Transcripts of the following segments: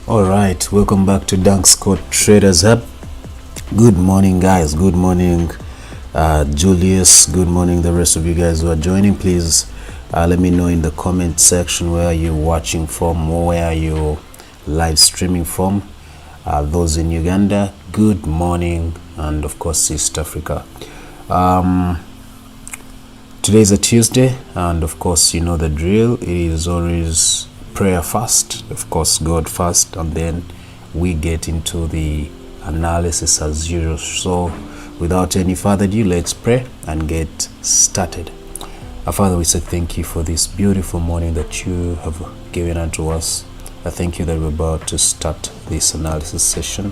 All right, welcome back to Scott Traders Hub. Good morning, guys. Good morning, Julius. Good morning, the rest of you guys who are joining. Please let me know in the comment section where you're watching from, or where you're live streaming from. Those in Uganda, good morning, and of course East Africa. Today is a Tuesday, and of course you know the drill. It is always prayer first, of course God first, and then we get into the analysis as usual. So without any further ado, let's pray and get started. Our Father, we say thank you for this beautiful morning that you have given unto us. I thank you that we're about to start this analysis session,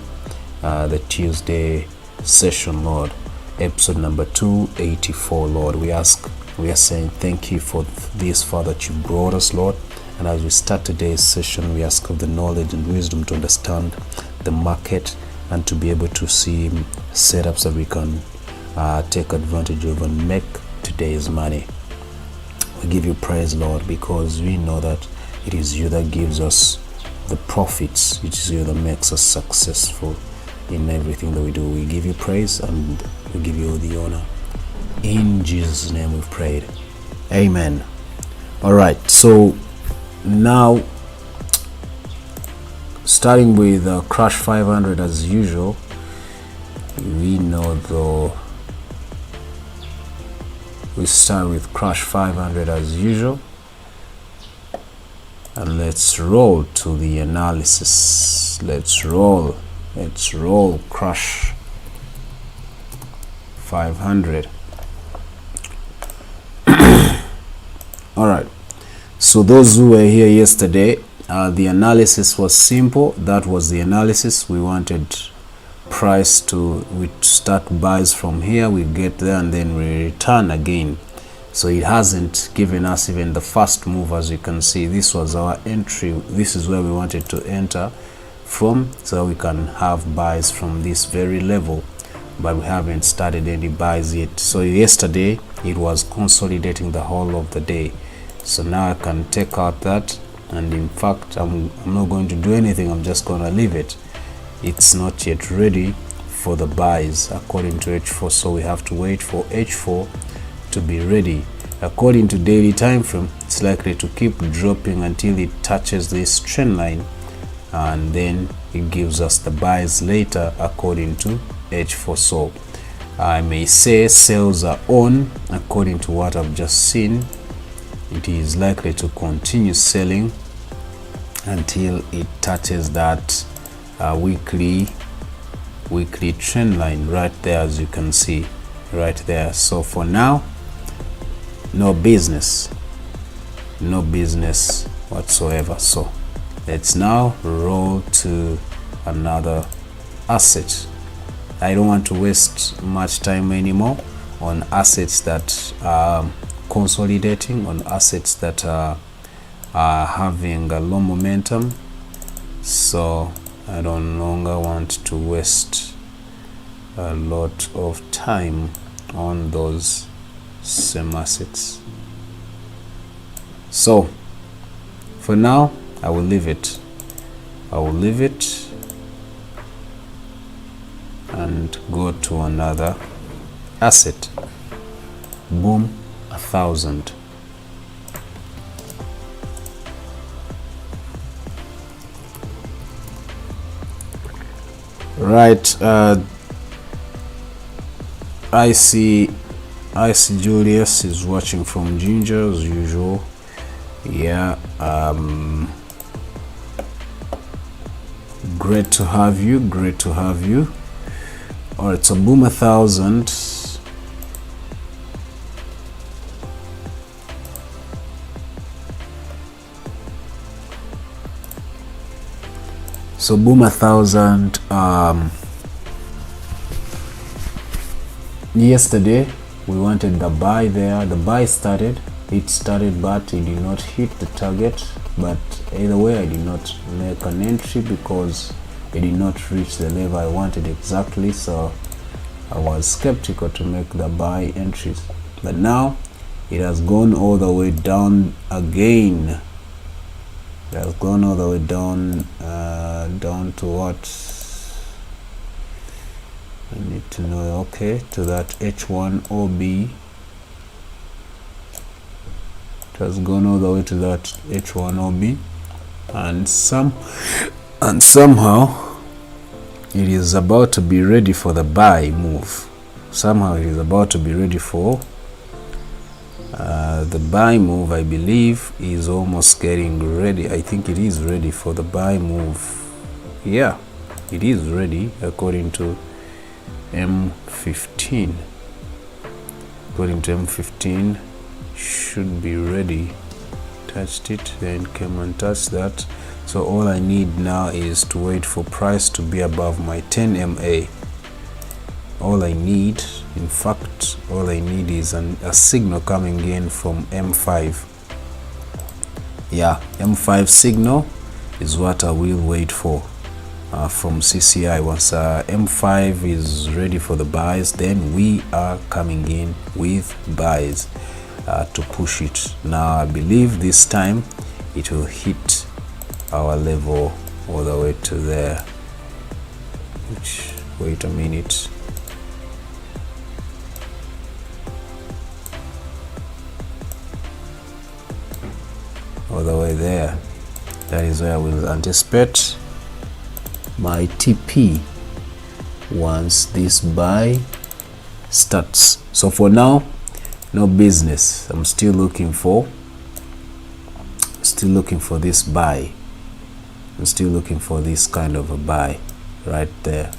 the Tuesday session, Lord, episode number 284. Lord, we are saying thank you for this, Father, that you brought us, Lord. And as we start today's session, we ask of the knowledge and wisdom to understand the market and to be able to see setups that we can take advantage of and make today's money. We give you praise, Lord, because we know that it is you that gives us the profits. It is you that makes us successful in everything that we do. We give you praise and we give you the honor. In Jesus' name we've prayed. Amen. All right, so now starting with crash 500 as usual. We know though we start with crash 500 as usual, and let's roll to the analysis. Let's roll crash 500. All right, so those who were here yesterday, the analysis was simple. That was the analysis. We wanted price to start buys from here, we get there, and then we return again. So it hasn't given us even the first move. As you can see, this was our entry. This is where we wanted to enter from, so we can have buys from this very level, but we haven't started any buys yet. So yesterday it was consolidating the whole of the day. So now I can take out that, and in fact I'm not going to do anything. I'm just going to leave it. It's not yet ready for the buys according to H4, so we have to wait for H4 to be ready. According to daily time frame, it's likely to keep dropping until it touches this trend line, and then it gives us the buys later according to H4. So I may say sales are on. According to what I've just seen, it is likely to continue selling until it touches that weekly trend line right there, as you can see right there. So for now, no business whatsoever. So let's now roll to another asset. I don't want to waste much time anymore on assets that are consolidating, on assets that are having a low momentum. So I don't longer want to waste a lot of time on those same assets. So for now I will leave it and go to another asset. Boom, 1,000. Right, I see Julius is watching from Ginger as usual. Yeah, great to have you. All right, so boom, 1,000. So boom, 1,000. Yesterday we wanted the buy there. The buy started, but it did not hit the target. But either way, I did not make an entry because it did not reach the level I wanted exactly. So I was skeptical to make the buy entries. But now it has gone all the way down again It has gone all the way down, down to what? I need to know. Okay, to that H1OB. It has gone all the way to that H1OB, and somehow it is about to be ready for the buy move. Somehow it is about to be ready for the buy move. I believe is almost getting ready. I think it is ready for the buy move. Yeah, it is ready according to M15. According to M15, should be ready. Touched it, then came and touched that. So all I need now is to wait for price to be above my 10 MA. All I need, in fact, all I need is a signal coming in from M5. Yeah, M5 signal is what I will wait for from CCI. Once M5 is ready for the buys, then we are coming in with buys to push it. Now I believe this time it will hit our level all the way to there. Which, wait a minute. All the way there. That is where I will anticipate my TP once this buy starts. So for now, no business. I'm still looking for this buy. I'm still looking for this kind of a buy right there.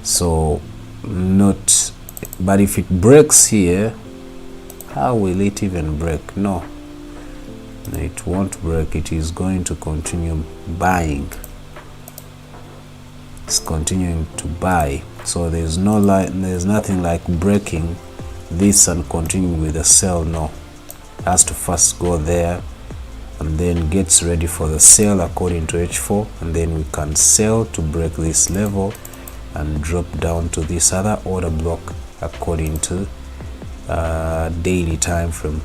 So not, but if it breaks here, how will it even break? No, it won't break. It is going to continue buying. It's continuing to buy. So there's nothing like breaking this and continuing with a sell. No, it has to first go there and then gets ready for the sell according to H4, and then we can sell to break this level and drop down to this other order block according to daily time frame,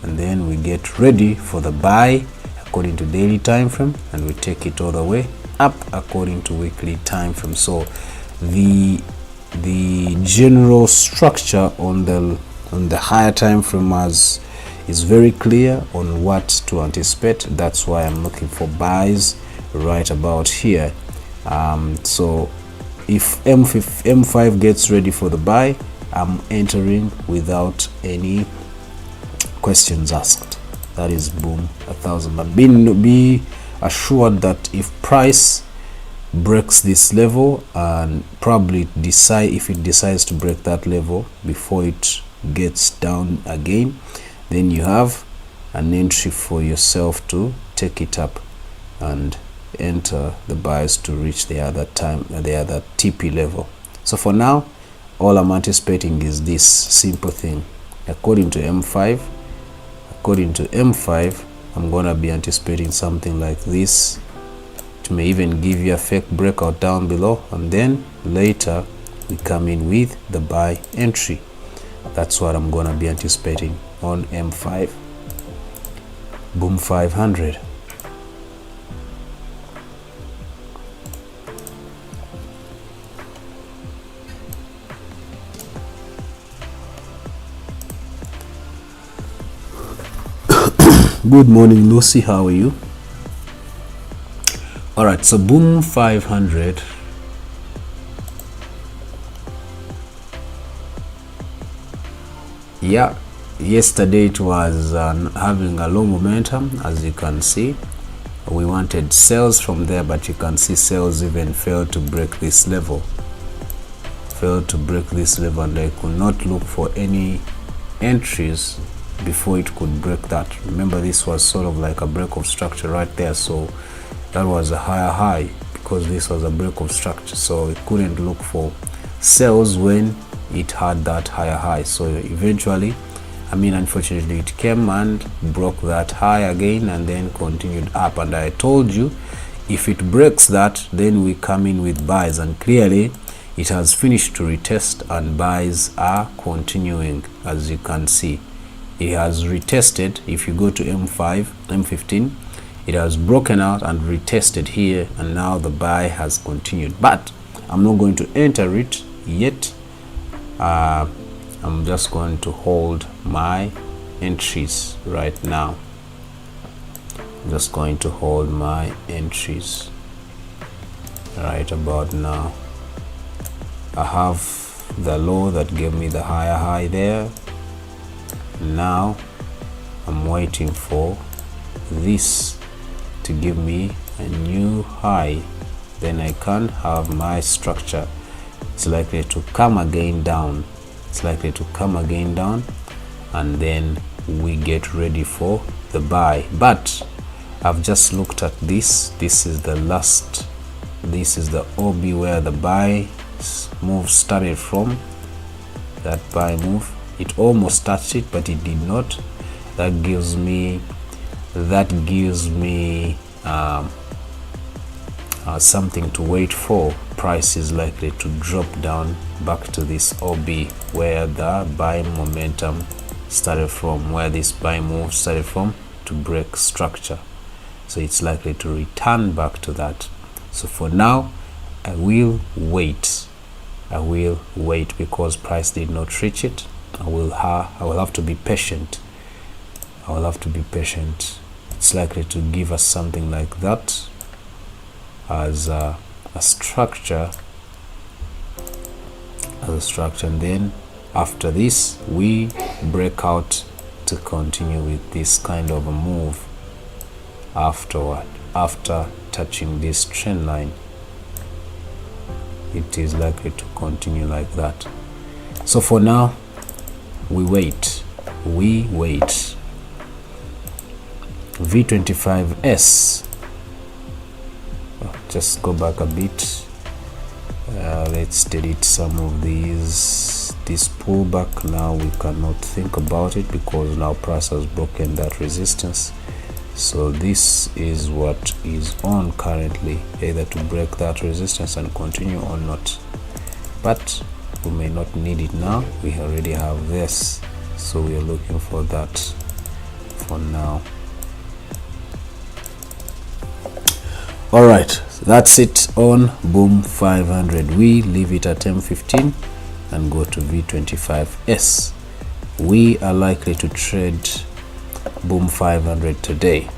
and then we get ready for the buy according to daily time frame, and we take it all the way up according to weekly time frame. So the general structure on the higher time frame is very clear on what to anticipate. That's why I'm looking for buys right about here. So if M5 gets ready for the buy, I'm entering without any questions asked. That is boom, 1,000. But be assured that if price breaks this level, and probably if it decides to break that level before it gets down again, then you have an entry for yourself to take it up and enter the buys to reach the other TP level. So for now, all I'm anticipating is this simple thing. According to M5, I'm gonna be anticipating something like this. It may even give you a fake breakout down below, and then later we come in with the buy entry. That's what I'm gonna be anticipating on M5. Boom 500. Good morning, Lucy. How are you? All right, so boom 500. Yeah, yesterday it was having a low momentum. As you can see, we wanted sales from there, but you can see sales even failed to break this level. And I could not look for any entries before it could break that. Remember, this was sort of like a break of structure right there, so that was a higher high because this was a break of structure, so it couldn't look for sales when it had that higher high. So eventually, unfortunately, it came and broke that high again and then continued up. And I told you, if it breaks that, then we come in with buys, and clearly it has finished to retest and buys are continuing. As you can see, it has retested. If you go to M15, it has broken out and retested here, and now the buy has continued, but I'm not going to enter it yet. I'm just going to hold my entries right now. I'm just going to hold my entries right about now. I have the low that gave me the higher high there. Now I'm waiting for this to give me a new high, then I can have my structure. It's likely to come again down. It's likely to come again down, and then we get ready for the buy. But I've just looked at this. This is the last. This is the OB where the buy move started from. That buy move, it almost touched it, but it did not. That gives me something to wait for. Price is likely to drop down back to this OB where the buy momentum started from, where this buy move started from, to break structure. So it's likely to return back to that. So for now, I will wait. I will wait because price did not reach it. I will have to be patient. I will have to be patient. It's likely to give us something like that as a structure, and then after this we break out to continue with this kind of a move afterward. After touching this trend line, it is likely to continue like that. So for now, we wait. V25S, just go back a bit. Let's delete some of these. This pullback, now we cannot think about it because now price has broken that resistance. So this is what is on currently, either to break that resistance and continue or not. But we may not need it now. We already have this, so we are looking for that for now. All right, that's it on Boom 500. We leave it at M15 and go to V25S. We are likely to trade Boom 500 today.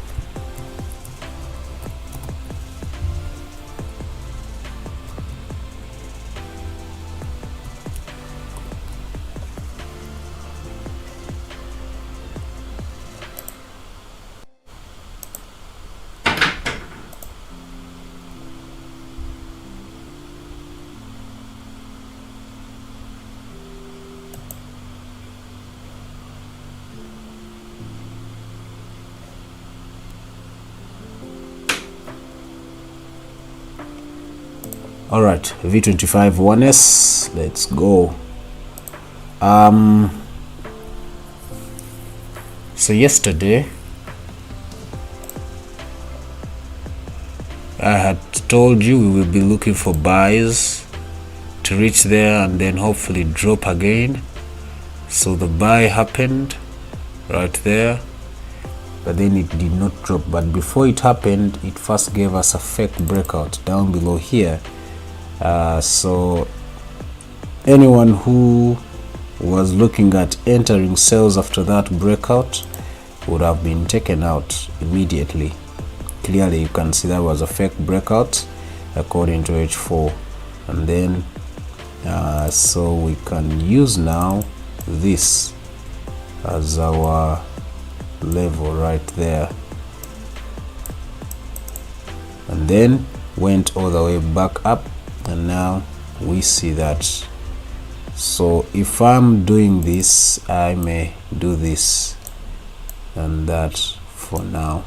All right, V25 1S, let's go. So yesterday I had told you we will be looking for buys to reach there and then hopefully drop again. So the buy happened right there, but then it did not drop. But before it happened, it first gave us a fake breakout down below here. So anyone who was looking at entering sales after that breakout would have been taken out immediately. Clearly you can see that was a fake breakout according to H4, and then so we can use now this as our level right there, and then went all the way back up, and now we see that. So if I'm doing this, I may do this and that for now.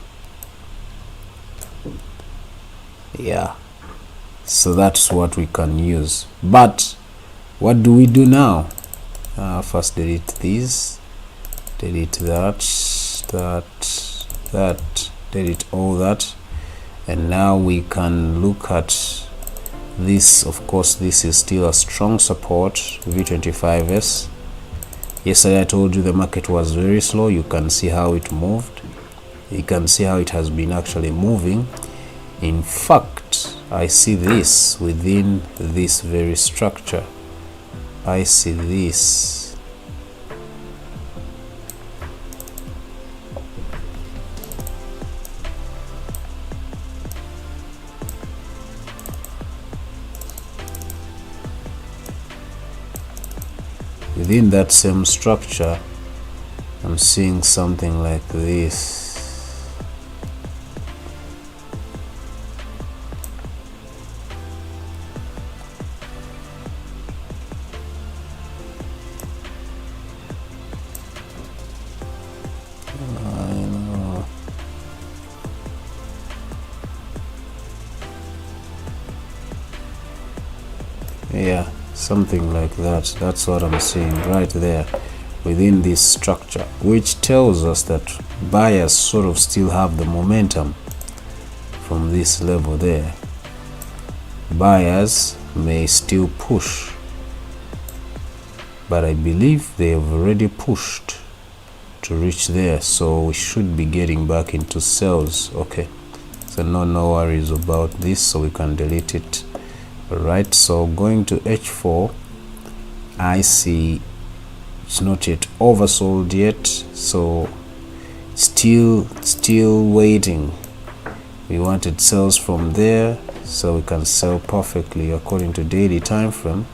Yeah, so that's what we can use. But what do we do now? First delete this, delete that, delete all that, and now we can look at this. Of course, this is still a strong support, V25S. Yesterday I told you the market was very slow. You can see how it moved. You can see how it has been actually moving. In fact, I see this within this very structure. I see this. Within that same structure, I'm seeing something like this. Yeah, something like that. That's what I'm seeing right there within this structure, which tells us that buyers sort of still have the momentum from this level there. Buyers may still push, but I believe they have already pushed to reach there, so we should be getting back into sales. Okay, so no worries about this, so we can delete it. Alright, so going to H4, I see it's not yet oversold yet, so still waiting. We wanted sales from there, so we can sell perfectly according to daily time frame,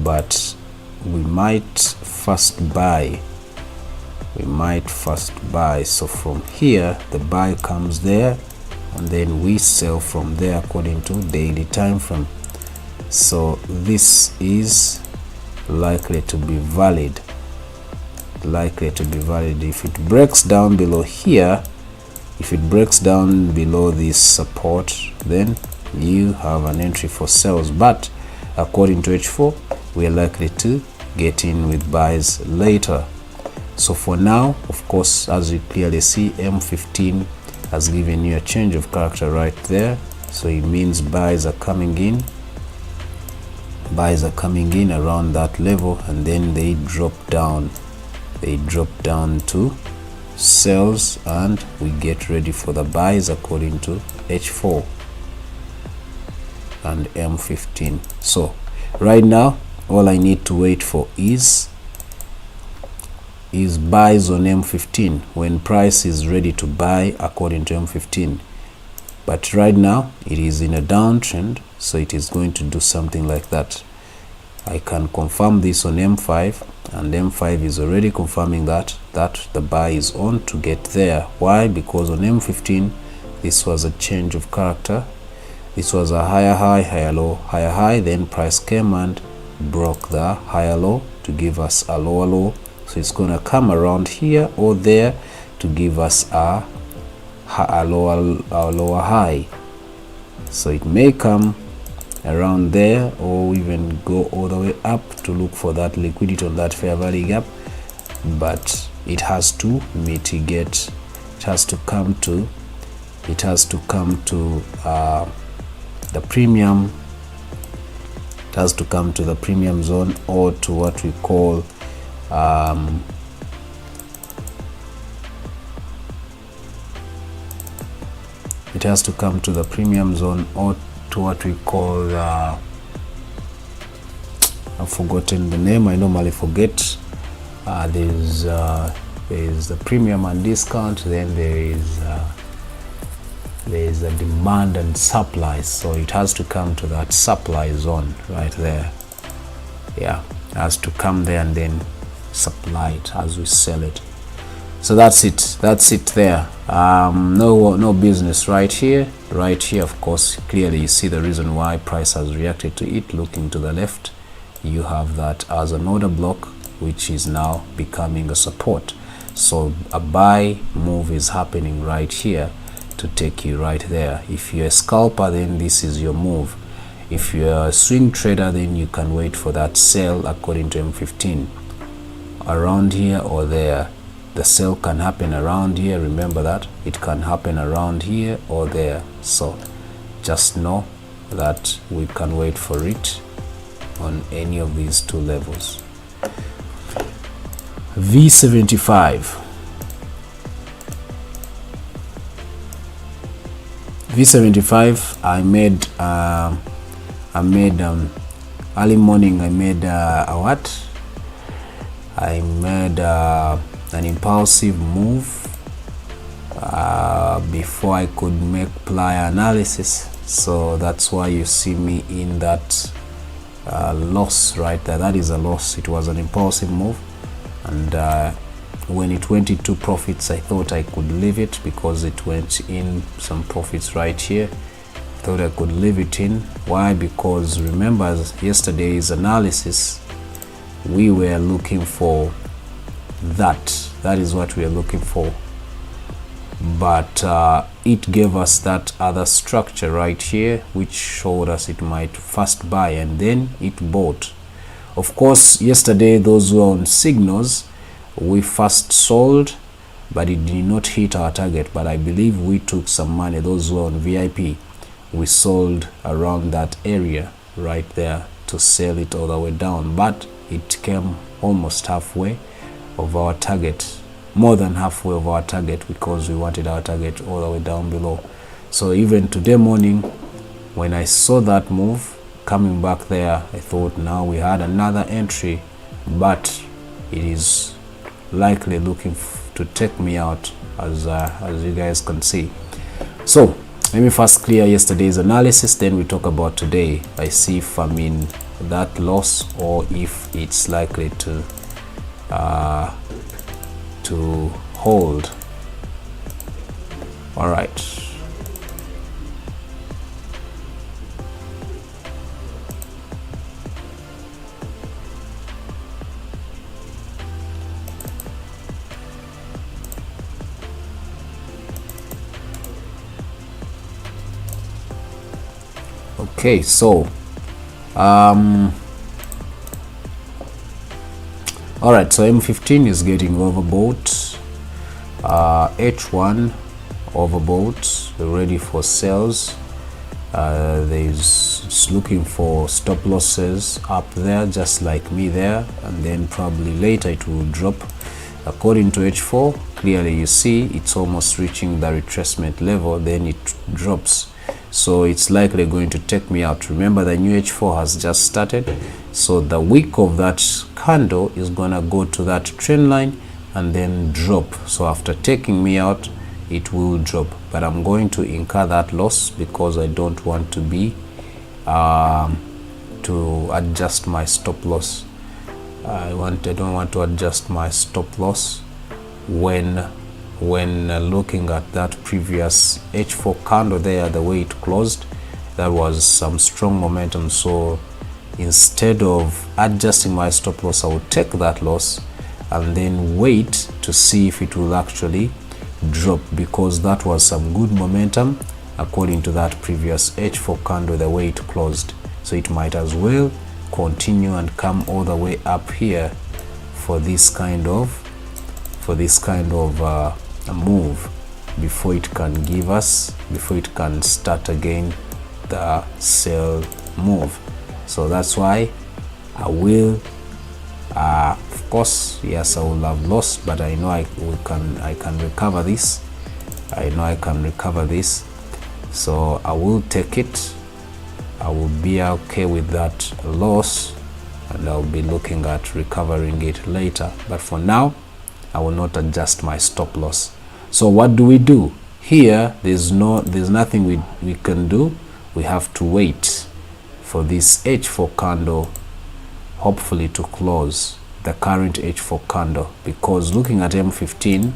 but we might first buy. So from here the buy comes there, and then we sell from there according to daily time frame. So this is likely to be valid. If it breaks down below here, if it breaks down below this support, then you have an entry for sales. But according to H4, we are likely to get in with buys later. So for now, of course, as you clearly see, M15 has given you a change of character right there, so it means buys are coming in. Buys are coming in around that level, and then they drop down to sells, and we get ready for the buys according to H4 and M15. So right now all I need to wait for is buys on M15 when price is ready to buy according to M15. But right now it is in a downtrend, so it is going to do something like that. I can confirm this on M5, and M5 is already confirming that the buy is on to get there. Why? Because on M15 this was a change of character. This was a higher high, higher low, higher high, then price came and broke the higher low to give us a lower low. So it's going to come around here or there to give us a lower high. So it may come around there or even go all the way up to look for that liquidity on that fair value gap, but it has to mitigate. It has to come to the premium. It has to come to the premium zone, or to what we call it has to come to the premium zone, or to what we call I've forgotten the name, I normally forget. There's the premium and discount, then there is a demand and supply, so it has to come to that supply zone right there. Yeah, it has to come there and then supply it as we sell it. So that's it there. No business right here. Of course, clearly you see the reason why price has reacted to it. Looking to the left, you have that as an order block, which is now becoming a support. So a buy move is happening right here to take you right there. If you're a scalper, then this is your move. If you're a swing trader, then you can wait for that sell according to M15 around here or there. The sell can happen around here. Remember that it can happen around here or there. So just know that we can wait for it on any of these two levels. V75. V75 I made early morning. I made I made an impulsive move before I could make prior analysis, so that's why you see me in that loss right there. That is a loss. It was an impulsive move, and when it went into profits, I thought I could leave it because it went in some profits right here. Thought I could leave it in. Why? Because remember yesterday's analysis, we were looking for that is what we are looking for, but it gave us that other structure right here, which showed us it might first buy and then it bought. Of course, yesterday those who were on signals, we first sold, but it did not hit our target, but I believe we took some money. Those who were on VIP, we sold around that area right there to sell it all the way down, but it came almost halfway of our target, more than halfway of our target, because we wanted our target all the way down below. So even today morning, when I saw that move coming back there, I thought now we had another entry, but it is likely looking to take me out, as you guys can see. So let me first clear yesterday's analysis, then we talk about today. I see if I'm in that loss or if it's likely to hold. All right. Okay, so all right, so M15 is getting overbought, H1 overbought, ready for sales. It's looking for stop losses up there, just like me there, and then probably later it will drop. According to H4, clearly you see it's almost reaching the retracement level, then it drops. So it's likely going to take me out. Remember, the new H4 has just started, so the wick of that candle is gonna go to that trend line and then drop. So after taking me out, it will drop, but I'm going to incur that loss because I don't want to be to adjust my stop loss. I don't want to adjust my stop loss when looking at that previous H4 candle there, the way it closed, that was some strong momentum. So instead of adjusting my stop loss, I will take that loss and then wait to see if it will actually drop, because that was some good momentum according to that previous H4 candle, the way it closed. So it might as well continue and come all the way up here for this kind of a move before it can start again the sell move. So that's why I will of course, yes, I will have lost, but I know I can recover this. I know I can recover this, so I will take it. I will be okay with that loss, and I'll be looking at recovering it later, but for now I will not adjust my stop loss. So what do we do here? There's nothing we can do. We have to wait for this H4 candle hopefully to close, the current H4 candle, because looking at M15,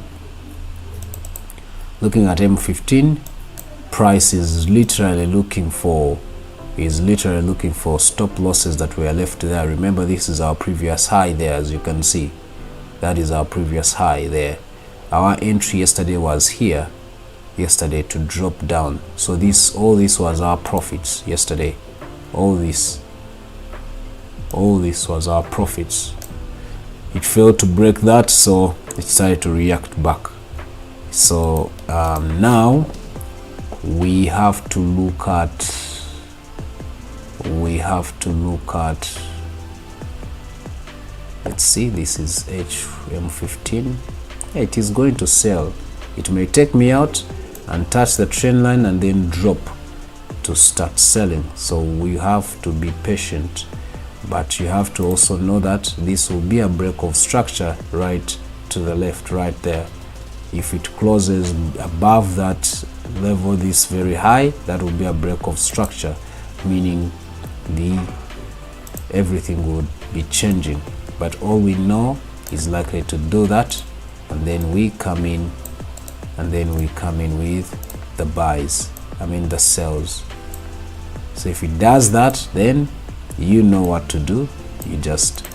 price is literally looking for stop losses that were left there. Remember, this is our previous high there, as you can see. That is our previous high there. Our entry yesterday was here, yesterday, to drop down. So all this was our profits yesterday. All this was our profits. It failed to break that, so it started to react back. So now we have to look at let's see, this is HM15. It is going to sell. It may take me out, and touch the trend line and then drop to start selling. So we have to be patient, but you have to also know that this will be a break of structure right to the left, right there. If it closes above that level, this very high, that will be a break of structure, meaning everything would be changing. But all we know is likely to do that, and then we come in with the buys, the sells. So if it does that, then you know what to do. You just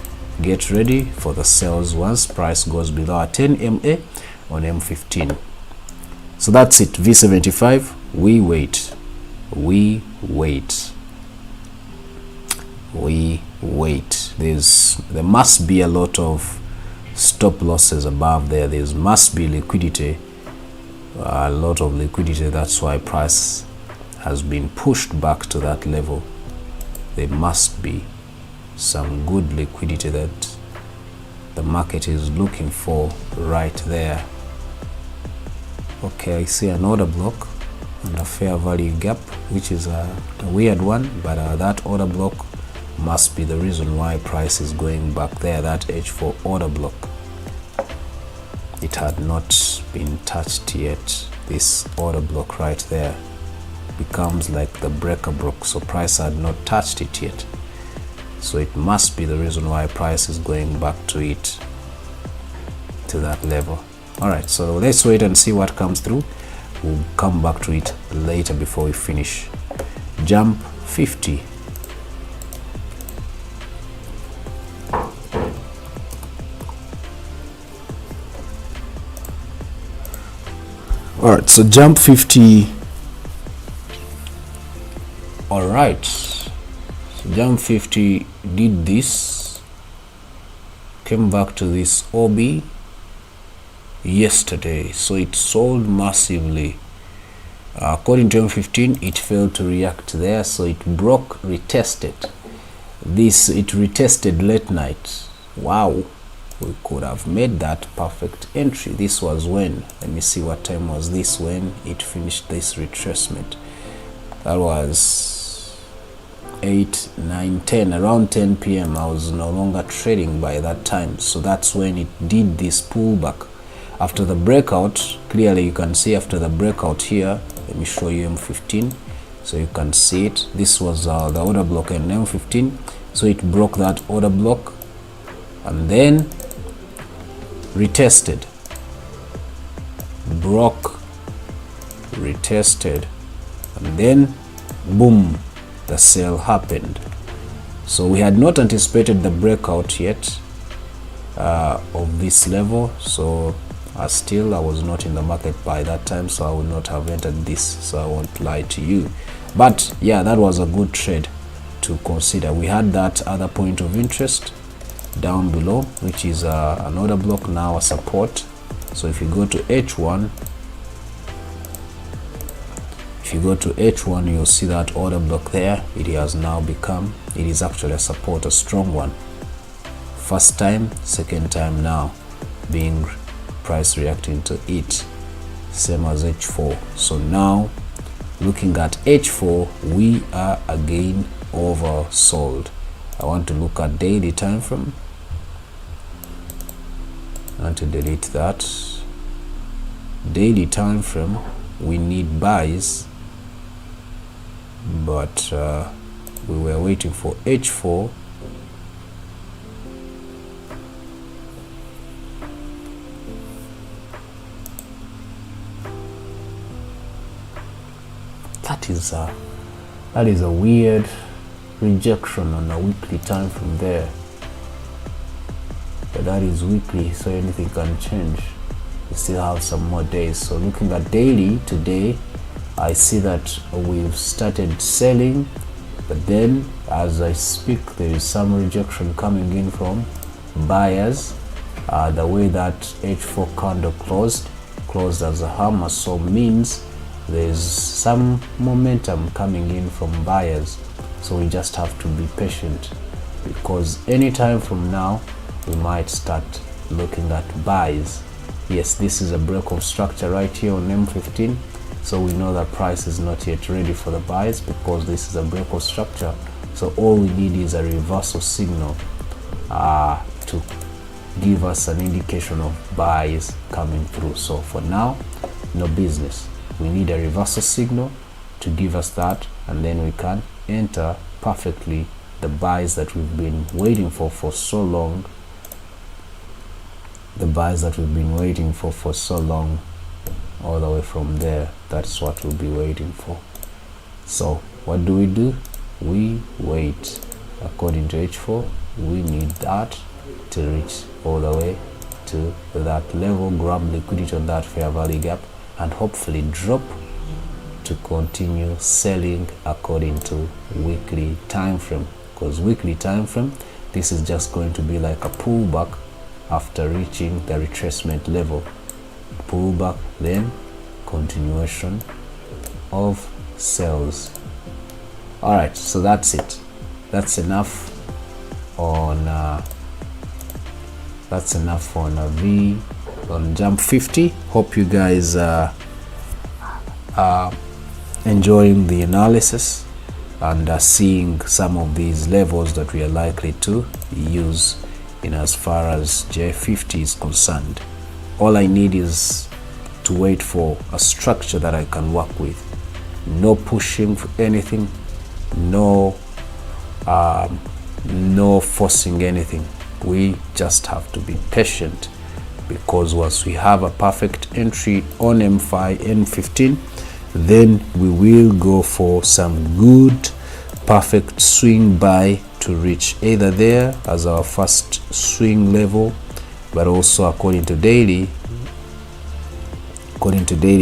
get ready for the sells once price goes below a 10 MA on M15. So that's it. V75, we wait. There must be a lot of stop losses above there. There must be liquidity, a lot of liquidity. That's why price has been pushed back to that level. There must be some good liquidity that the market is looking for right there. Okay, I see an order block and a fair value gap, which is a weird one, but that order block must be the reason why price is going back there. That H4 order block, it had not been touched yet. This order block right there becomes like the breaker block, so price had not touched it yet. So it must be the reason why price is going back to it, to that level. All right, so let's wait and see what comes through. We'll come back to it later before we finish. Jump 50. All right, so jump 50. All right, so jump 50 did this, came back to this OB yesterday, so it sold massively. According to M15, it failed to react there, so it broke, retested this. It retested late night. Wow, we could have made that perfect entry. This was when, let me see what time was this when it finished this retracement. That was 8, 9, 10, around 10 p.m. I was no longer trading by that time, so that's when it did this pullback after the breakout. Clearly you can see after the breakout here, let me show you M15 so you can see it. This was the order block in M15, so it broke that order block and then retested, broke, retested, and then boom, the sale happened. So we had not anticipated the breakout yet of this level, so I was not in the market by that time, so I would not have entered this, so I won't lie to you. But yeah, that was a good trade to consider. We had that other point of interest down below, which is an order block, now a support. So if you go to H1, you'll see that order block there. It has now become, it is actually a support, a strong one. First time, second time now being price reacting to it, same as H4. So now looking at H4, we are again oversold. I want to look at daily time frame. I want to delete that. Daily time frame, we need buys, but we were waiting for H4. That is a weird rejection on a weekly time from there, but that is weekly, so anything can change. We still have some more days. So looking at daily today, I see that we've started selling, but then as I speak there is some rejection coming in from buyers. The way that H4 candle closed as a hammer, so means there's some momentum coming in from buyers. So we just have to be patient, because anytime from now we might start looking at buys. Yes, this is a break of structure right here on M15. So we know that price is not yet ready for the buys because this is a breakout structure. So all we need is a reversal signal to give us an indication of buys coming through. So for now, no business. We need a reversal signal to give us that, and then we can enter perfectly the buys that we've been waiting for so long. The buys that we've been waiting for so long, all the way from there. That's what we'll be waiting for. So what do? We wait. According to H4, we need that to reach all the way to that level, grab liquidity on that fair value gap, and hopefully drop to continue selling according to weekly time frame. Because weekly time frame, this is just going to be like a pullback after reaching the retracement level. Pullback, then continuation of sales. All right, so that's it. That's enough on on jump 50. Hope you guys are enjoying the analysis and seeing some of these levels that we are likely to use in as far as J50 is concerned. All I need is to wait for a structure that I can work with. No pushing for anything, no forcing anything. We just have to be patient, because once we have a perfect entry on M5, N15, then we will go for some good perfect swing buy to reach either there as our first swing level, but also according to daily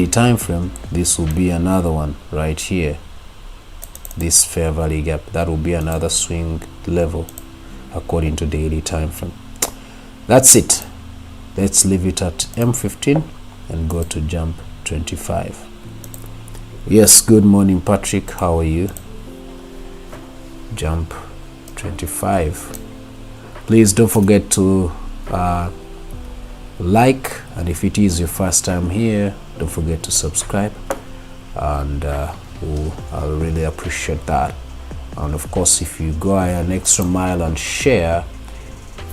time frame, this will be another one right here, this fair value gap. That will be another swing level according to daily time frame. That's it. Let's leave it at M15 and go to jump 25. Yes, good morning Patrick, how are you? Jump 25. Please don't forget to like, and if it is your first time here, don't forget to subscribe, and I'll really appreciate that. And of course, if you go an extra mile and share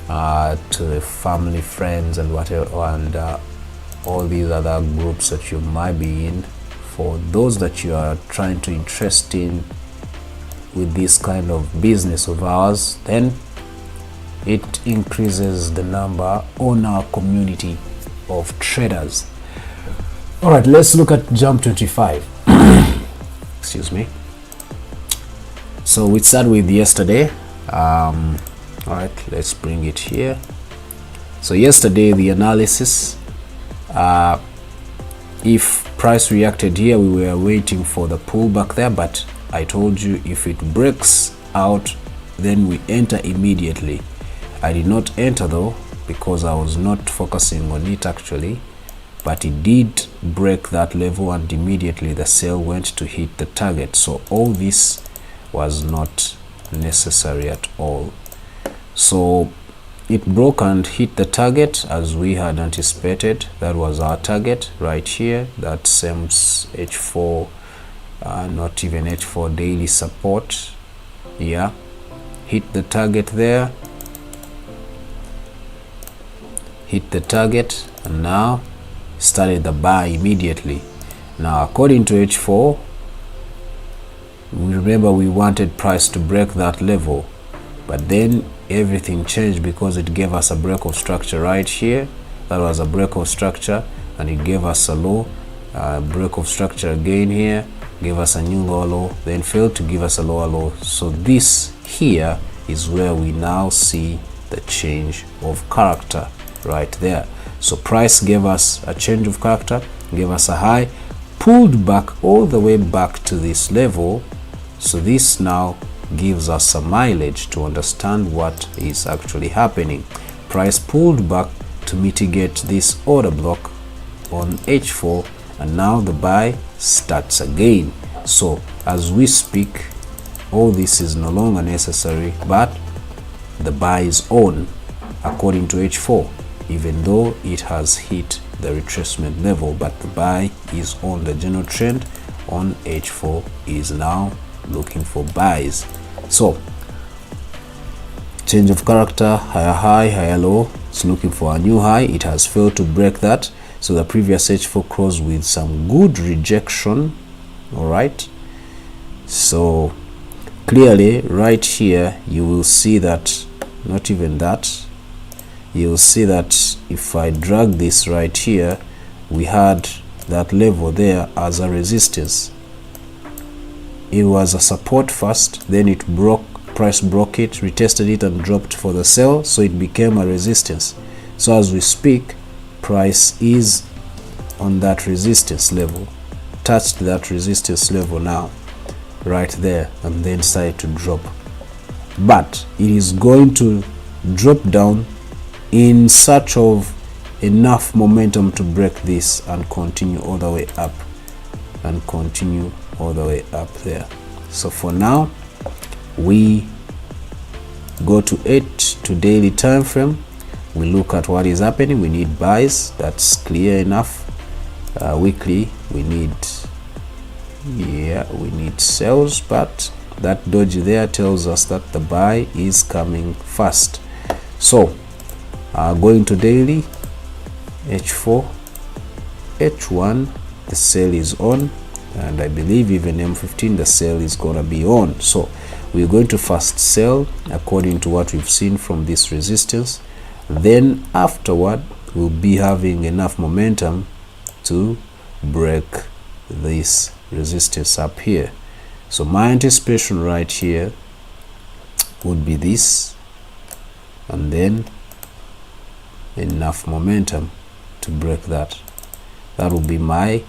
to the family, friends, and whatever, and all these other groups that you might be in, for those that you are trying to interest in with this kind of business of ours, then it increases the number on our community of traders. All right, let's look at jump 25. Excuse me. So we start with yesterday. All right, let's bring it here. So yesterday, the analysis, if price reacted here, we were waiting for the pullback there, but I told you if it breaks out, then we enter immediately. I did not enter though, because I was not focusing on it actually, but it did break that level and immediately the sell went to hit the target. So all this was not necessary at all. So it broke and hit the target as we had anticipated. That was our target right here. That same H4, not even H4 daily support. Yeah, hit the target there, hit the target, and now started the buy immediately. Now according to H4, remember we wanted price to break that level, but then everything changed because it gave us a breakout structure right here. That was a breakout structure, and it gave us a low, breakout structure again here, gave us a new lower low, then failed to give us a lower low. So this here is where we now see the change of character right there. So price gave us a change of character, gave us a high, pulled back all the way back to this level. So this now gives us some mileage to understand what is actually happening. Price pulled back to mitigate this order block on H4, and now the buy starts again. So as we speak, all this is no longer necessary, but the buy is on according to H4, even though it has hit the retracement level, but the buy is on. The general trend on H4 is now looking for buys. So change of character, higher high, higher low. It's looking for a new high. It has failed to break that, so the previous H4 closed with some good rejection. All right, so clearly right here you will see that, not even that, you will see that if I drag this right here, we had that level there as a resistance. It was a support first, then it broke, price broke it, retested it and dropped for the sell, so it became a resistance. So as we speak, price is on that resistance level, touched that resistance level now right there, and then started to drop. But it is going to drop down in search of enough momentum to break this and continue all the way up, and continue all the way up there. So for now, we go to 8 to daily time frame. We look at what is happening. We need buys, that's clear enough. Weekly, we need sales, but that doji there tells us that the buy is coming fast. So going to daily, H4, H1, the sale is on, and I believe even M15 the sale is gonna be on. So we're going to first sell according to what we've seen from this resistance, then afterward we'll be having enough momentum to break this resistance up here. So my anticipation right here would be this, and then enough momentum to break that. That will be my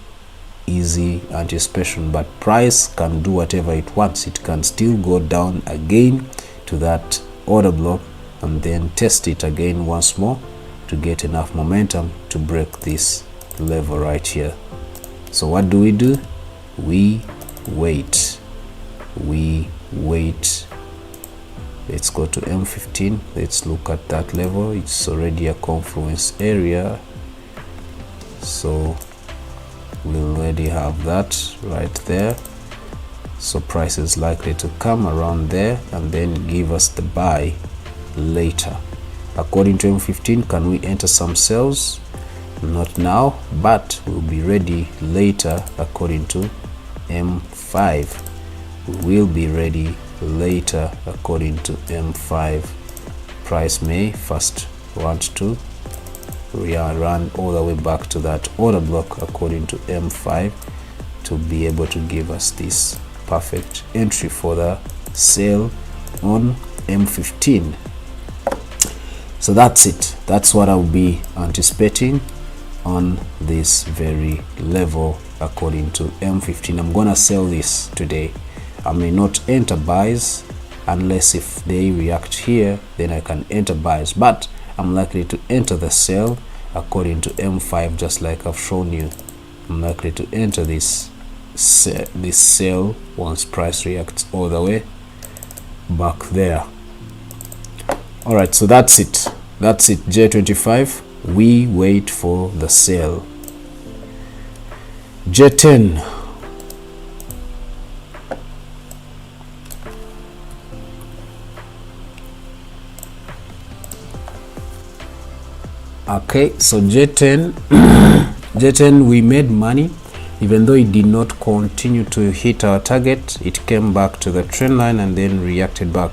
easy anticipation, but price can do whatever it wants. It can still go down again to that order block and then test it again once more to get enough momentum to break this level right here. So what do? We wait. Let's go to M15. Let's look at that level. It's already a confluence area, so we already have that right there. So price is likely to come around there and then give us the buy later. According to M15, can we enter some sales? Not now, but we'll be ready later. According to M5, we will be ready later. According to M5, price may first want to run all the way back to that order block according to M5 to be able to give us this perfect entry for the sale on M15. So that's it. That's what I'll be anticipating on this very level according to M15. I'm gonna sell this today. I may not enter buys unless if they react here, then I can enter buys, but I'm likely to enter the sell according to M5, just like I've shown you. I'm likely to enter this sell once price reacts all the way back there. All right, so that's it. J25, we wait for the sale. J10, okay, so J10 J10, we made money even though it did not continue to hit our target. It came back to the trend line and then reacted back.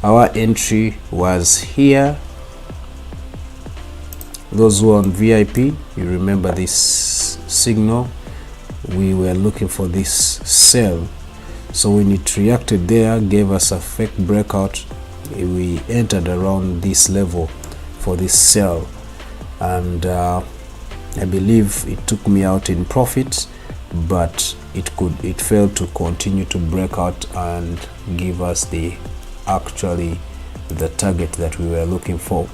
Our entry was here. Those who are on VIP, you remember this signal. We were looking for this sell, so when it reacted there, gave us a fake breakout, we entered around this level for this sell, and I believe it took me out in profit, but it failed to continue to break out and give us the target that we were looking for.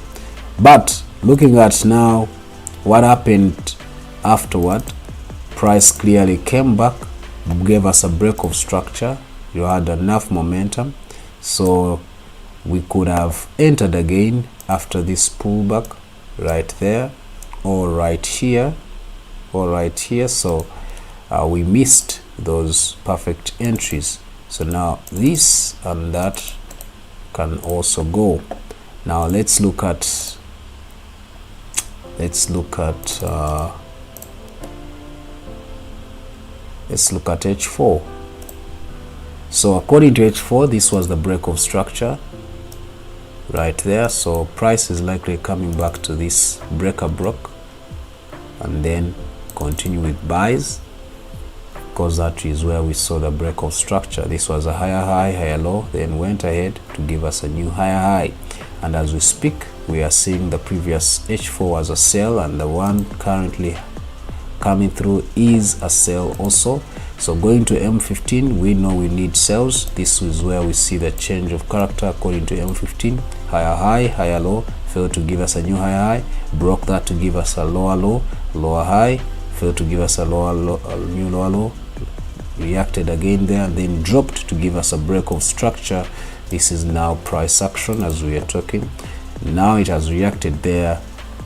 But looking at now what happened afterward, price clearly came back, gave us a break of structure. You had enough momentum, so we could have entered again after this pullback right there all right here, so we missed those perfect entries. So now this and that can also go. Now let's look at H4. So according to H4, this was the break of structure right there. So price is likely coming back to this breaker block and then continue with buys, because that is where we saw the break of structure. This was a higher high, higher low, then went ahead to give us a new higher high. And as we speak, we are seeing the previous H4 as a sell, and the one currently coming through is a sell also. So going to M15, we know we need sells. This is where we see the change of character according to M15. Higher high, higher low, failed to give us a new higher high, broke that to give us a lower low, lower high, failed to give us a lower low, a new lower low, reacted again there, and then dropped to give us a break of structure. This is now price action as we are talking. Now it has reacted there.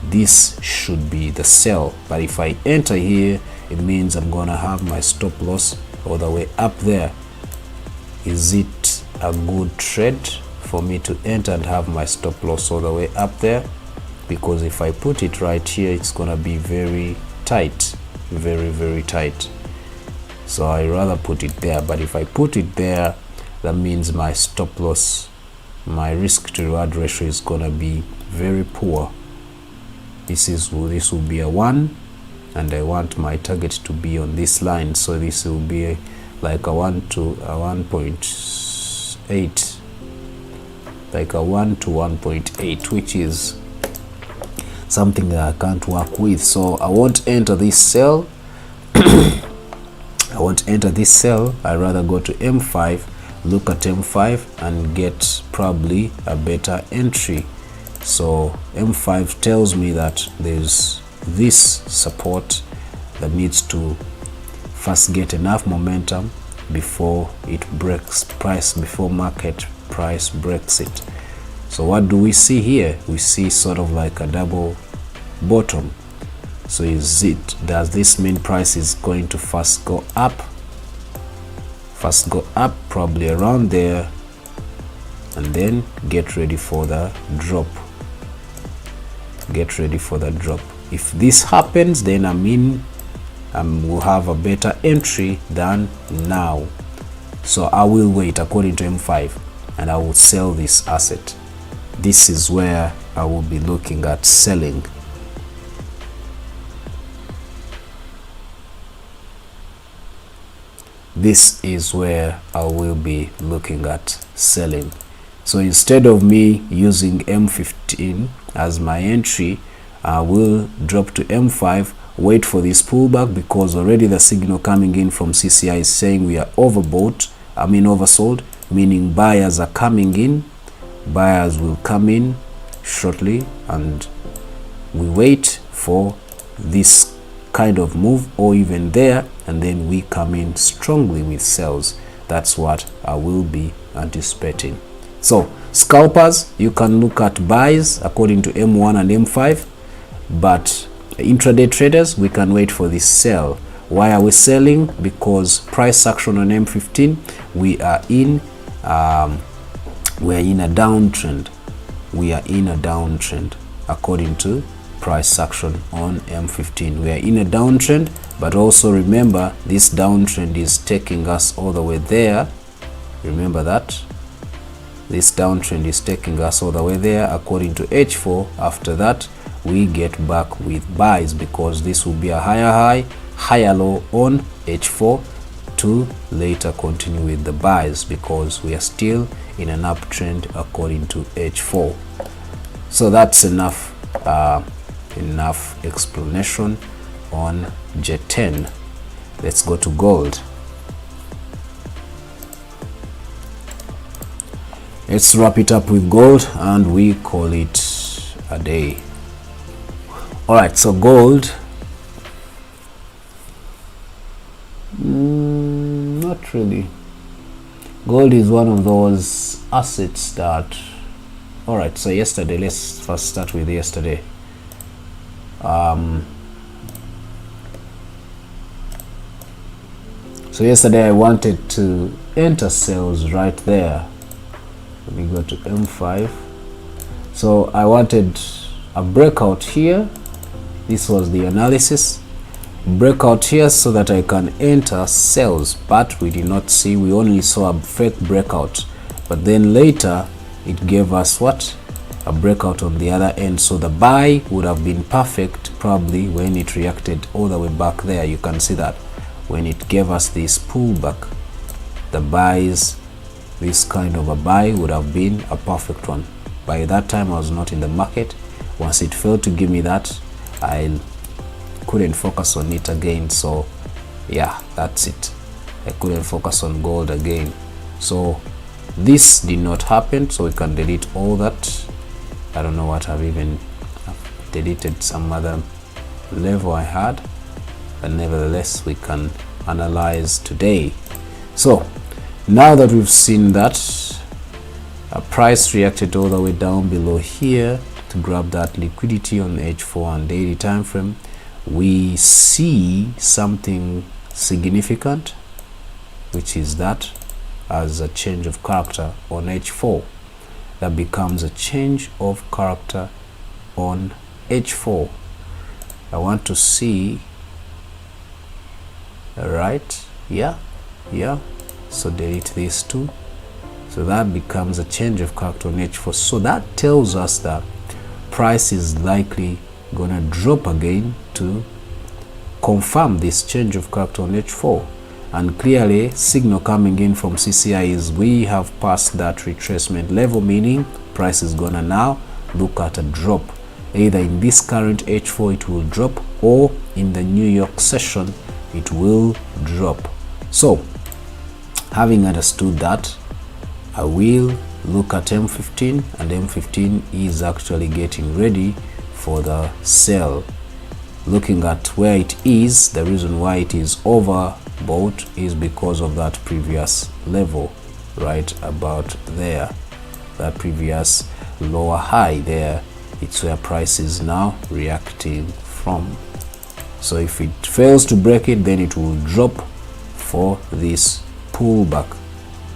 This should be the sell, but if I enter here, it means I'm gonna have my stop loss all the way up there. Is it a good trade for me to enter and have my stop loss all the way up there? Because if I put it right here, it's gonna be very tight, very tight. So I rather put it there. But if I put it there, that means my stop loss, my risk to reward ratio is gonna be very poor. This will be a 1, and I want my target to be on this line. So this will be like a 1 to a 1.8, like a 1 to 1.8, which is something that I can't work with. So I won't enter this sell. I won't enter this sell. I rather go to M5, look at M5 and get probably a better entry. So M5 tells me that there's this support that needs to first get enough momentum before it breaks price, before market price breaks it. So what do we see here? We see sort of like a double bottom. So does this mean price is going to first go up probably around there, and then get ready for the drop? If this happens, then we'll have a better entry than now. So I will wait according to M5 and I will sell this asset. This is where I will be looking at selling. This is where I will be looking at selling. So instead of me using M15 as my entry, I will drop to M5, wait for this pullback, because already the signal coming in from CCI is saying we are oversold, meaning buyers are coming in. Buyers will come in shortly, and we wait for this kind of move or even there, and then we come in strongly with sells. That's what I will be anticipating. So scalpers, you can look at buys according to M1 and M5, but intraday traders, we can wait for this sell. Why are we selling? Because price action on M15, we are in a downtrend. We are in a downtrend according to price action on M15. We are in a downtrend, but also remember this downtrend is taking us all the way there. Remember that this downtrend is taking us all the way there according to H4. After that, we get back with buys, because this will be a higher high, higher low on H4 to later continue with the buys, because we are still in an uptrend according to H4. So that's enough explanation on J10. Let's go to gold. Let's wrap it up with gold and we call it a day. All right, so gold, not really. Gold is one of those assets that, all right, so yesterday, let's first start with yesterday. So yesterday I wanted to enter sales right there. Let me go to M5. So I wanted a breakout here. This was the analysis. Breakout here so that I can enter sales, but we did not see, we only saw a fake breakout. But then later it gave us what? A breakout on the other end. So the buy would have been perfect probably when it reacted all the way back there. You can see that when it gave us this pullback, the buys, this kind of a buy would have been a perfect one. By that time I was not in the market. Once it failed to give me that, I couldn't focus on it again. So yeah, that's it. I couldn't focus on gold again. So this did not happen, so we can delete all that. I don't know what I've deleted some other level I had, but nevertheless we can analyze today. So now that we've seen that a price reacted all the way down below here to grab that liquidity on the H4 and daily time frame, we see something significant, which is that as a change of character on H4. That becomes a change of character on H4. I want to see, right? Yeah, so delete these two. So that becomes a change of character on H4. So that tells us that price is likely gonna drop again to confirm this change of character on H4. And clearly signal coming in from CCI is we have passed that retracement level, meaning price is gonna now look at a drop. Either in this current H4 it will drop, or in the New York session it will drop. So having understood that, I will look at M15, and M15 is actually getting ready for the sell. Looking at where it is, the reason why it is overbought is because of that previous level right about there, that previous lower high there. It's where price is now reacting from. So if it fails to break it, then it will drop for this pullback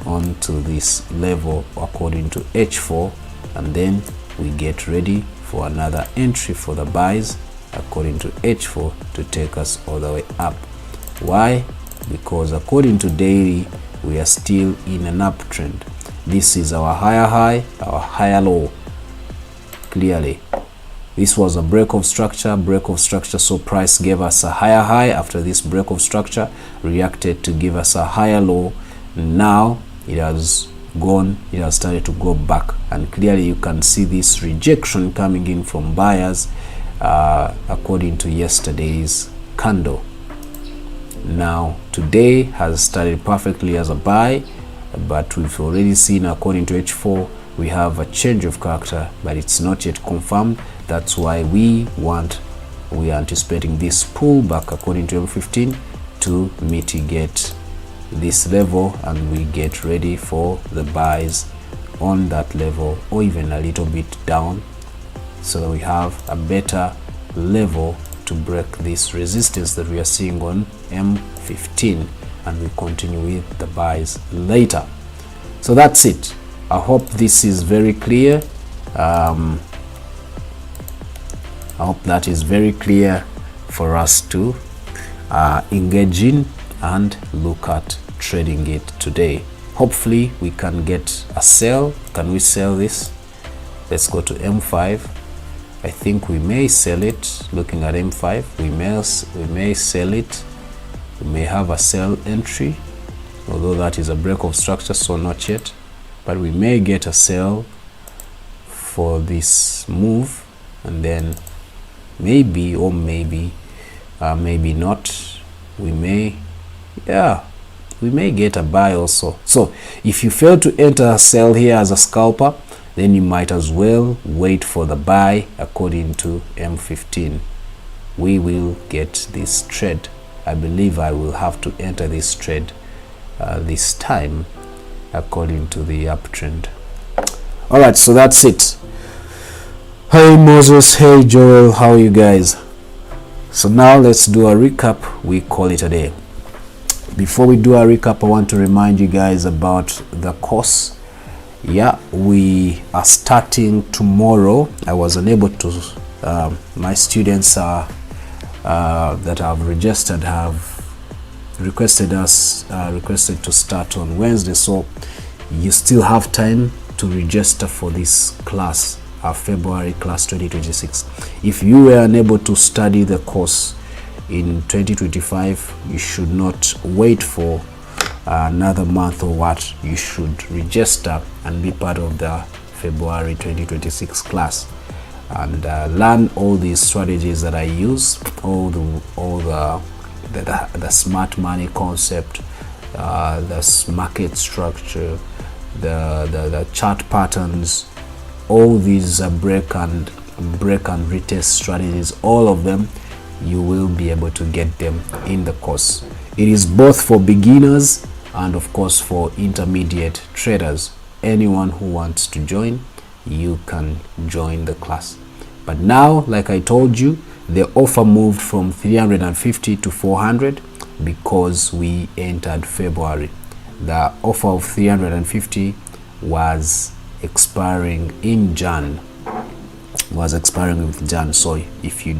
onto this level according to H4, and then we get ready for another entry for the buys according to H4 to take us all the way up. Why? Because according to daily we are still in an uptrend. This is our higher high, our higher low. Clearly this was a break of structure, so price gave us a higher high. After this break of structure, reacted to give us a higher low. Now it has gone, it has started to go back, and clearly you can see this rejection coming in from buyers according to yesterday's candle. Now today has started perfectly as a buy, but we've already seen according to H4 we have a change of character, but it's not yet confirmed. That's why we are anticipating this pullback according to M15 to mitigate this level, and we get ready for the buys on that level or even a little bit down, so that we have a better level to break this resistance that we are seeing on M15, and we continue with the buys later. So that's it. I hope this is very clear. I hope that is very clear for us to engage in and look at trading it today. Hopefully we can get a sell. Can we sell this? Let's go to M5. I think we may sell it. Looking at M5, we may sell it. We may have a sell entry, although that is a break of structure, so not yet, but we may get a sell for this move, and then maybe or maybe not, we may get a buy also. So if you fail to enter a sell here as a scalper, then you might as well wait for the buy according to M15. We will get this trade. I believe I will have to enter this trade this time according to the uptrend. All right, so that's it. Hey Moses, hey Joel, how are you guys? So now let's do a recap. We call it a day. Before we do a recap, I want to remind you guys about the course. Yeah, we are starting tomorrow. I was unable to my students are that have registered have requested to start on Wednesday, so you still have time to register for this class, our February class 2026. If you were unable to study the course in 2025, you should not wait for another month or what. You should register and be part of the February 2026 class and learn all these strategies that I use, all the smart money concept, the market structure, the chart patterns, all these break and retest strategies, all of them. You will be able to get them in the course. It is both for beginners and of course for intermediate traders. Anyone who wants to join, you can join the class. But now, like I told you, the offer moved from 350 to 400 because we entered February. The offer of 350 was expiring in Jan. So if you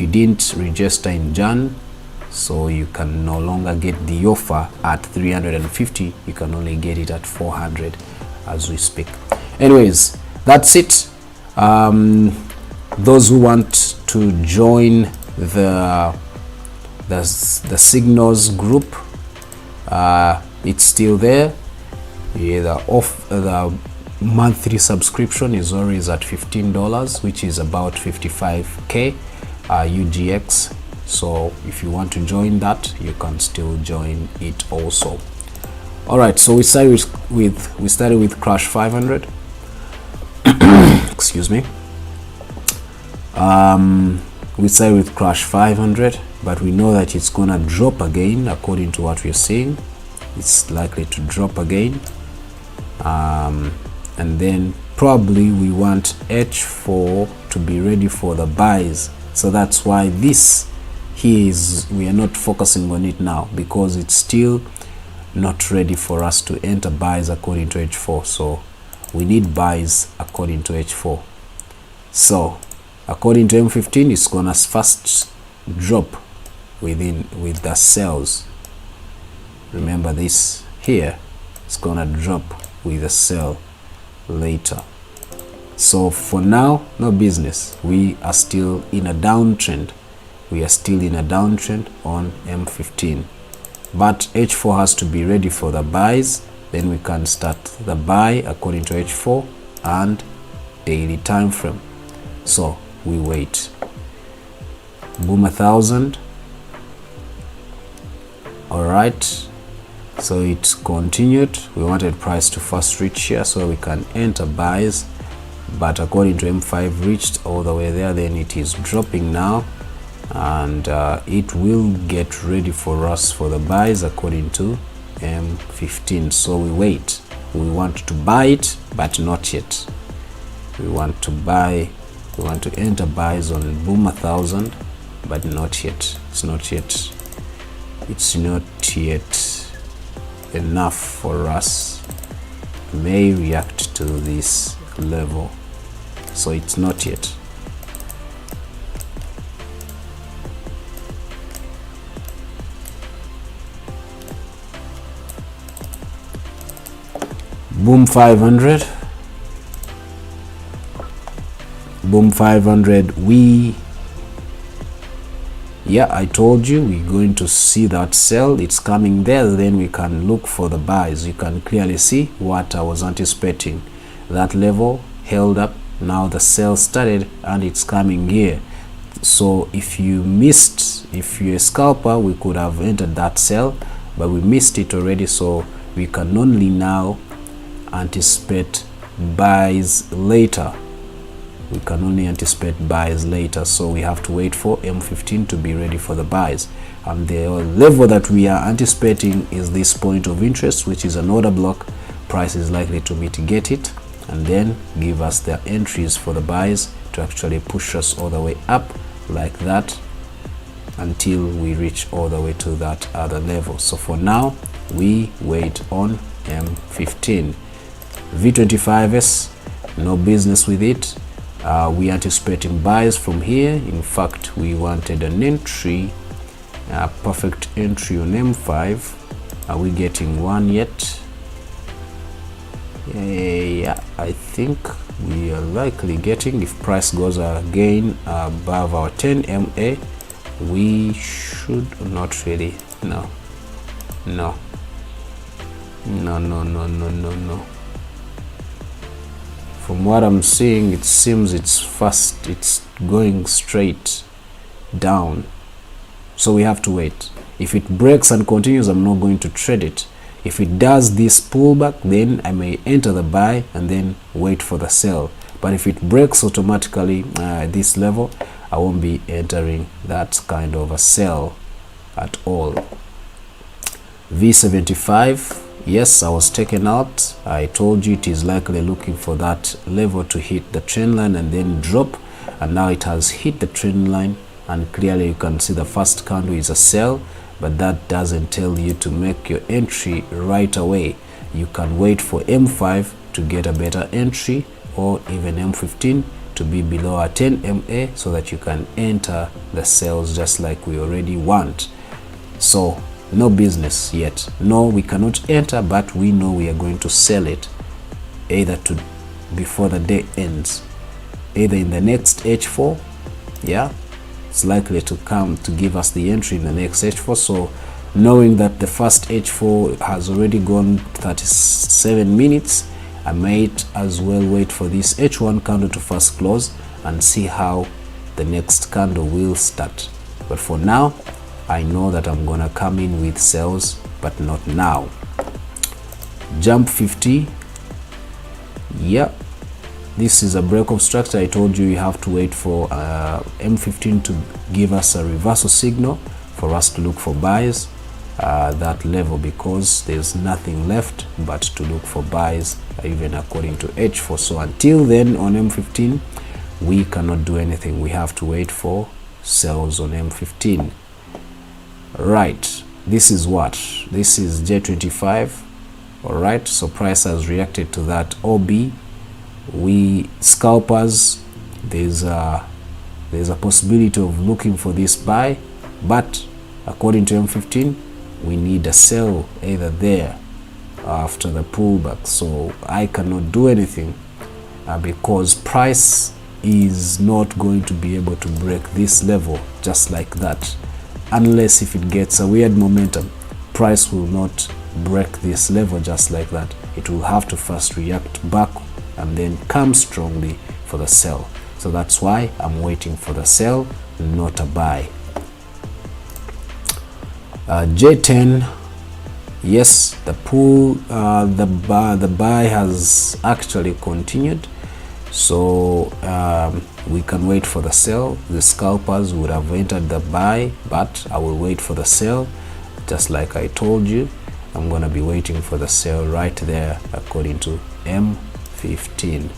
didn't register in Jan, so you can no longer get the offer at 350. You can only get it at 400 as we speak. Anyways, that's it. Those who want to join the signals group, it's still there. Yeah, the monthly subscription is always at $15, which is about 55k UGX. So if you want to join that, you can still join it also. All right, so we started with crash 500. Excuse me. We started with crash 500, but we know that it's gonna drop again. According to what we're seeing, it's likely to drop again, and then probably we want H4 to be ready for the buys. So that's why this here is, we are not focusing on it now because it's still not ready for us to enter buys according to H4. So we need buys according to H4. So according to M15, it's gonna first drop with the sells. Remember this here, it's gonna drop with a sell later. So for now, no business. We are still in a downtrend. We are still in a downtrend on M15, but H4 has to be ready for the buys. Then we can start the buy according to H4 and daily time frame. So we wait. Boom 1000. All right, so it continued. We wanted price to first reach here so we can enter buys, but according to M5 reached all the way there. Then it is dropping now, and it will get ready for us for the buys according to M15. So we wait. We want to buy it, but not yet. We want to enter buys on boom 1000, but not yet. It's not yet enough for us. May react to this level, so it's not yet. Boom 500. Boom 500. I told you we're going to see that sell. It's coming there. Then we can look for the buys. You can clearly see what I was anticipating. That level held up. Now the sell started and it's coming here. So if you're a scalper, we could have entered that sell, but we missed it already. So we can only now anticipate buys later. We can only anticipate buys later, so we have to wait for M15 to be ready for the buys. And the level that we are anticipating is this point of interest, which is an order block. Price is likely to mitigate it and then give us the entries for the buys to actually push us all the way up like that until we reach all the way to that other level. So for now, we wait on M15. V25s, no business with it. We anticipating buys from here. In fact, we wanted an entry, perfect entry on M5. Are we getting one yet? Yeah, I think we are likely getting, if price goes again above our 10 MA, we should not really, no. From what I'm seeing, it seems it's going straight down, so we have to wait. If it breaks and continues, I'm not going to trade it. If it does this pullback, then I may enter the buy and then wait for the sell. But if it breaks automatically this level, I won't be entering that kind of a sell at all. V75, yes, I was taken out. I told you it is likely looking for that level to hit the trend line and then drop, and now it has hit the trend line, and clearly you can see the first candle is a sell, but that doesn't tell you to make your entry right away. You can wait for M5 to get a better entry, or even M15 to be below a 10 MA, so that you can enter the sales just like we already want. So no business yet. No, we cannot enter, but we know we are going to sell it either before the day ends, either in the next H4. Yeah, it's likely to come to give us the entry in the next H4. So knowing that the first H4 has already gone 37 minutes, I might as well wait for this H1 candle to first close and see how the next candle will start. But for now, I know that I'm gonna come in with sales, but not now. Jump 50. Yeah, this is a break of structure. I told you have to wait for M15 to give us a reversal signal for us to look for buys that level, because there's nothing left but to look for buys even according to H4. So until then, on M15 we cannot do anything. We have to wait for sells on M15. Right, this is what? This is J25. All right, so price has reacted to that OB. We scalpers, there's a possibility of looking for this buy, but according to M15 we need a sell either there after the pullback. So I cannot do anything because price is not going to be able to break this level just like that, unless if it gets a weird momentum. Price will not break this level just like that. It will have to first react back and then come strongly for the sell. So that's why I'm waiting for the sell, not a buy. J10, yes, the pull, the buy has actually continued, so we can wait for the sell. The scalpers would have entered the buy, but I will wait for the sell. Just like I told you, I'm gonna be waiting for the sell right there according to M15,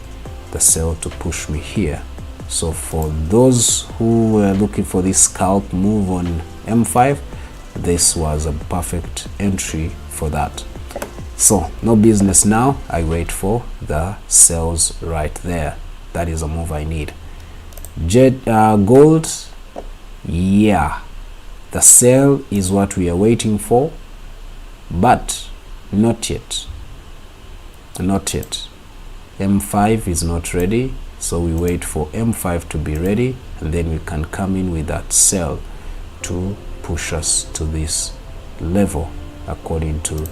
the sell to push me here. So for those who were looking for this scalp move on M5, this was a perfect entry for that. So no business now. I wait for the sells right there. That is a move I need. Gold, yeah, the sell is what we are waiting for, but not yet. M5 is not ready, so we wait for M5 to be ready, and then we can come in with that sell to push us to this level according to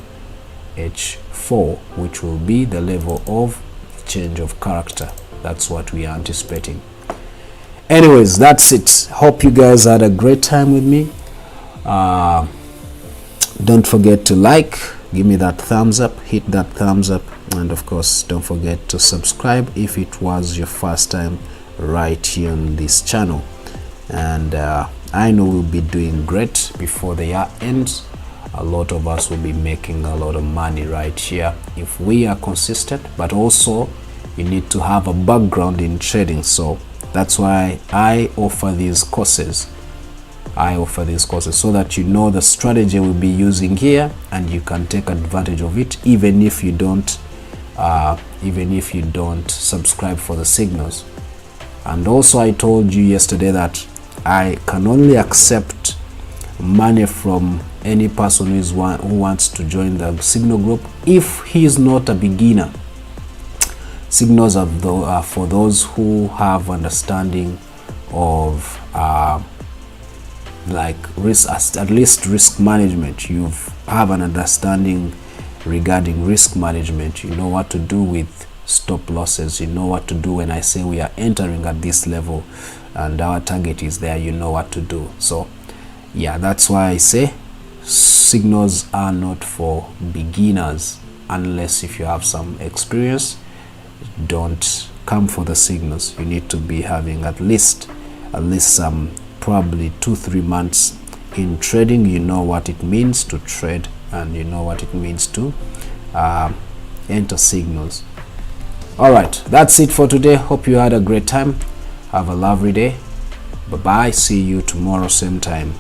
H4, which will be the level of change of character. That's what we are anticipating. Anyways, that's it. Hope you guys had a great time with me. Don't forget to like, give me that thumbs up, hit that thumbs up, and of course don't forget to subscribe if it was your first time right here on this channel. And I know we'll be doing great before the year ends. A lot of us will be making a lot of money right here if we are consistent, but also you need to have a background in trading. So That's why I offer these courses. So that you know the strategy we'll be using here and you can take advantage of it, even if you don't subscribe for the signals. And also I told you yesterday that I can only accept money from any person who wants to join the signal group if he is not a beginner. Signals are for those who have understanding of like risk, at least risk management. You have an understanding regarding risk management. You know what to do with stop losses. You know what to do when I say we are entering at this level and our target is there. You know what to do. So yeah, that's why I say signals are not for beginners. Unless if you have some experience, don't come for the signals. You need to be having at least some probably 2-3 months in trading. You know what it means to trade and you know what it means to enter signals. All right, that's it for today. Hope you had a great time. Have a lovely day. Bye bye. See you tomorrow same time.